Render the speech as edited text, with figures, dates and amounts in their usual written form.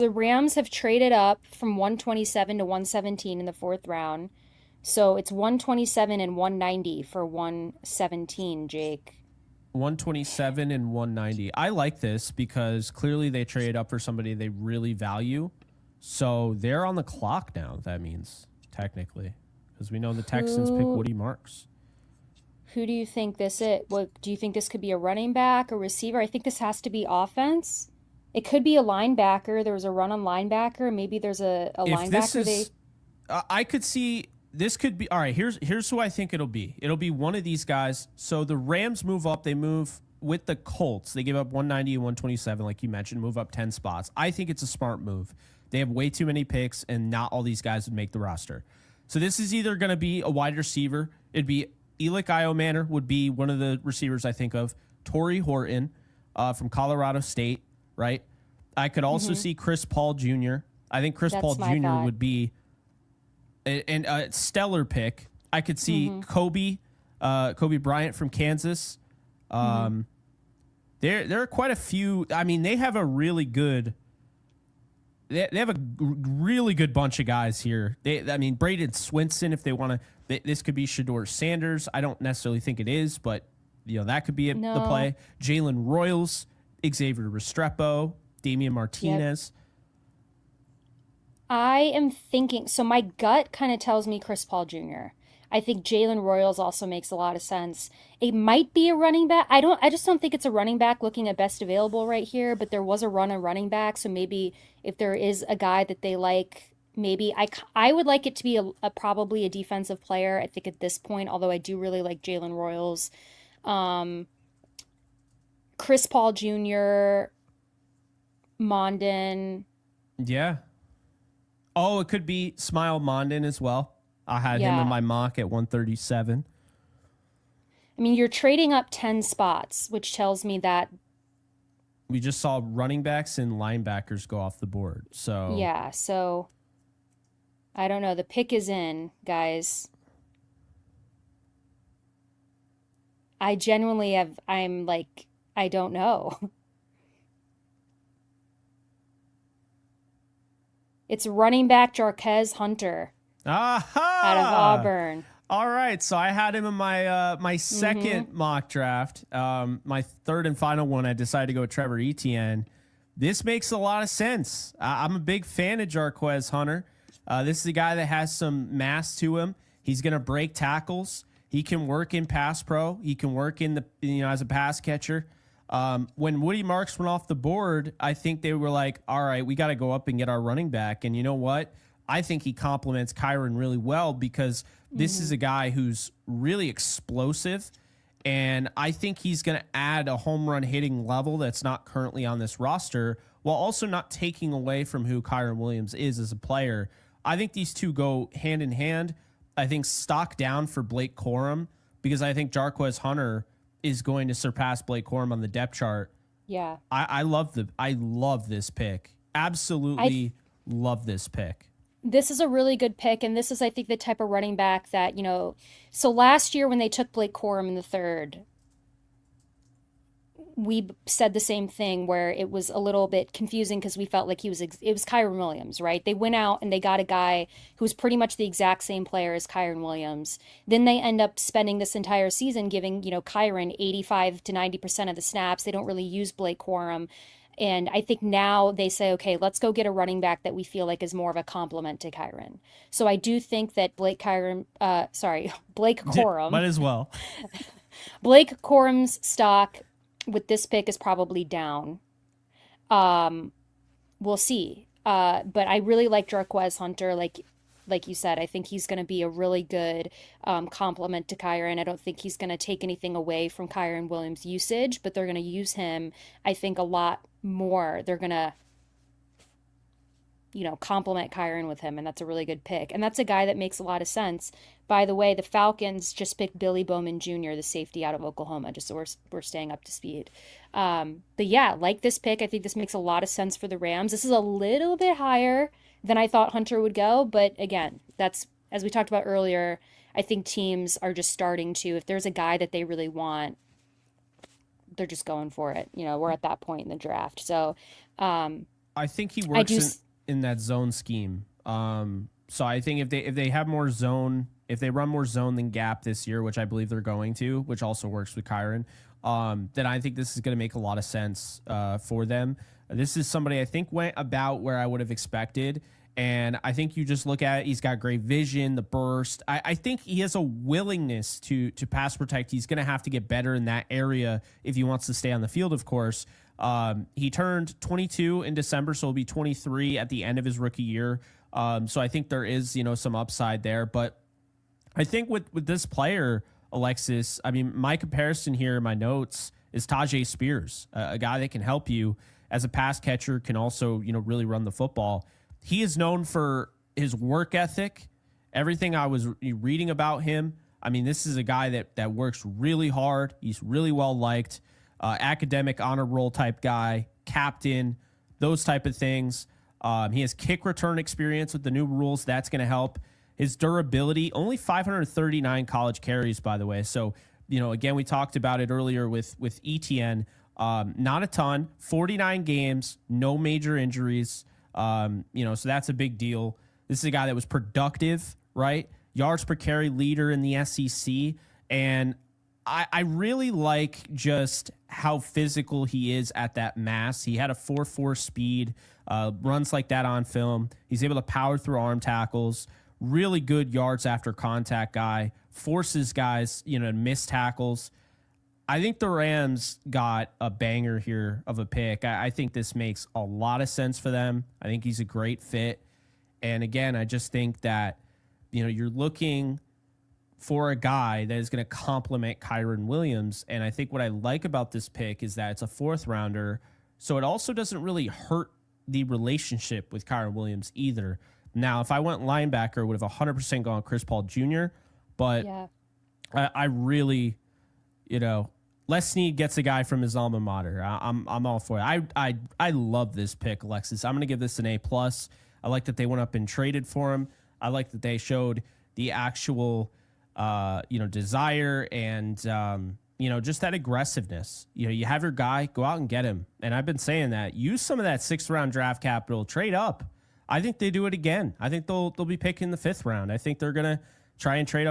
The Rams have traded up from 127 to 117 in the fourth round. So it's 127 and 190 for 117, Jake. 127 and 190. I like this because clearly they traded up for somebody they really value. So they're on the clock now, that means, technically. Because we know the Texans pick Who Woody Marks. who do you think this is? What do you think this could be, a running back, a receiver? I think this has to be offense. It could be a linebacker. There was a run on linebacker. Maybe there's a If this linebacker is, I could see this could be all right. Here's who I think it'll be. It'll be one of these guys. So the Rams move up. They move with the Colts. They give up 190 and 127, like you mentioned, move up 10 spots. I think it's a smart move. They have way too many picks, and not all these guys would make the roster. So this is either going to be a wide receiver. It'd be Elick Iomanner would be one of the receivers I think of. Torrey Horton from Colorado State, right? I could also see Chris Paul Jr. I think Chris Paul That's my Jr. thought. would be a stellar pick. I could see Kobe Bryant from Kansas. There are quite a few. I mean, they have a really good. They have a really good bunch of guys here. I mean, Braden Swinson, if they want to, this could be Shador Sanders. I don't necessarily think it is, but that could be the No. play. Jalen Royals, Xavier Restrepo, Damian Yep. Martinez. I am thinking, so my gut kind of tells me Chris Paul Jr. I think Jalen Royals also makes a lot of sense. It might be a running back. I just don't think it's a running back looking at best available right here, but there was a run on running back. So maybe if there is a guy that they like, maybe I would like it to be probably a defensive player. I think at this point, although I do really like Jalen Royals. Um, Chris Paul Jr., Mondin. Yeah. Oh, it could be Smile Mondin as well. I had him in Yeah. my mock at 137. I mean, you're trading up 10 spots, which tells me that, We just saw running backs and linebackers go off the board. So yeah, so I don't know. The pick is in, guys. I genuinely I'm like, I don't know. It's running back Jarquez Hunter out of aha. Auburn. All right, so I had him in my second mock draft. My third and final one, I decided to go with Trevor Etienne. This makes a lot of sense. I'm a big fan of Jarquez Hunter. This is a guy that has some mass to him. He's going to break tackles. He can work in pass pro. He can work in as a pass catcher. When Woody Marks went off the board, I think they were like, all right, we got to go up and get our running back. And you know what? I think he complements Kyron really well because this is a guy who's really explosive. And I think he's going to add a home run hitting level that's not currently on this roster while also not taking away from who Kyron Williams is as a player. I think these two go hand in hand. I think stock down for Blake Corum because I think Jarquez Hunter is going to surpass Blake Corum on the depth chart. Yeah. I love this pick. Absolutely love this pick. This is a really good pick, and this is, I think, the type of running back that, so last year when they took Blake Corum in the third, we said the same thing where it was a little bit confusing because we felt like it was Kyron Williams, right? They went out and they got a guy who was pretty much the exact same player as Kyron Williams. Then they end up spending this entire season giving, Kyron 85 to 90% of the snaps. They don't really use Blake Corum. And I think now they say, okay, let's go get a running back that we feel like is more of a complement to Kyron. So I do think that Blake Might Corum, as well. Blake Corum's stock with this pick is probably down. Um, we'll see. But I really like Jarquez Hunter. Like you said, I think he's going to be a really good complement to Kyron. I don't think he's going to take anything away from Kyron Williams' usage, but they're going to use him, I think, a lot more. They're going to, complement Kyron with him, and that's a really good pick. And that's a guy that makes a lot of sense. By the way, the Falcons just picked Billy Bowman Jr., the safety out of Oklahoma, just so we're staying up to speed. But yeah, like this pick, I think this makes a lot of sense for the Rams. This is a little bit higher than I thought Hunter would go, but again, that's, as we talked about earlier, I think teams are just starting to, if there's a guy that they really want, they're just going for it. We're at that point in the draft. So, I think he I do. works in that zone scheme. So I think if they have more zone, if they run more zone than gap this year, which I believe they're going to, which also works with Kyron, then I think this is going to make a lot of sense for them. This is somebody I think went about where I would have expected. And I think you just look at it, he's got great vision, the burst. I think he has a willingness to pass protect. He's going to have to get better in that area if he wants to stay on the field, of course. He turned 22 in December, so he'll be 23 at the end of his rookie year. So I think there is, some upside there. But I think with this player, Alexis, I mean, my comparison here in my notes is Tajay Spears, a guy that can help you as a pass catcher, can also, really run the football. He is known for his work ethic. Everything I was reading about him, I mean, this is a guy that works really hard. He's really well liked, academic honor roll type guy, captain, those type of things. He has kick return experience with the new rules. That's going to help. His durability, only 539 college carries, by the way. So, again, we talked about it earlier with ETN. Not a ton, 49 games, no major injuries. So that's a big deal. This is a guy that was productive, right? Yards per carry leader in the SEC. And I really like just how physical he is at that mass. He had a 4.4 speed, runs like that on film. He's able to power through arm tackles, really good yards after contact guy, forces guys, to miss tackles. I think the Rams got a banger here of a pick. I think this makes a lot of sense for them. I think he's a great fit. And again, I just think that, you're looking for a guy that is going to complement Kyron Williams. And I think what I like about this pick is that it's a 4th rounder. So it also doesn't really hurt the relationship with Kyron Williams either. Now, if I went linebacker, I would have 100% gone Chris Paul Jr. But yeah. I really, Les Snead gets a guy from his alma mater. I'm all for it. I love this pick, Alexis. I'm going to give this an A+. I like that they went up and traded for him. I like that they showed the actual, desire and, just that aggressiveness. You have your guy, go out and get him. And I've been saying that. Use some of that 6th round draft capital, trade up. I think they do it again. I think they'll be picking the 5th round. I think they're going to try and trade up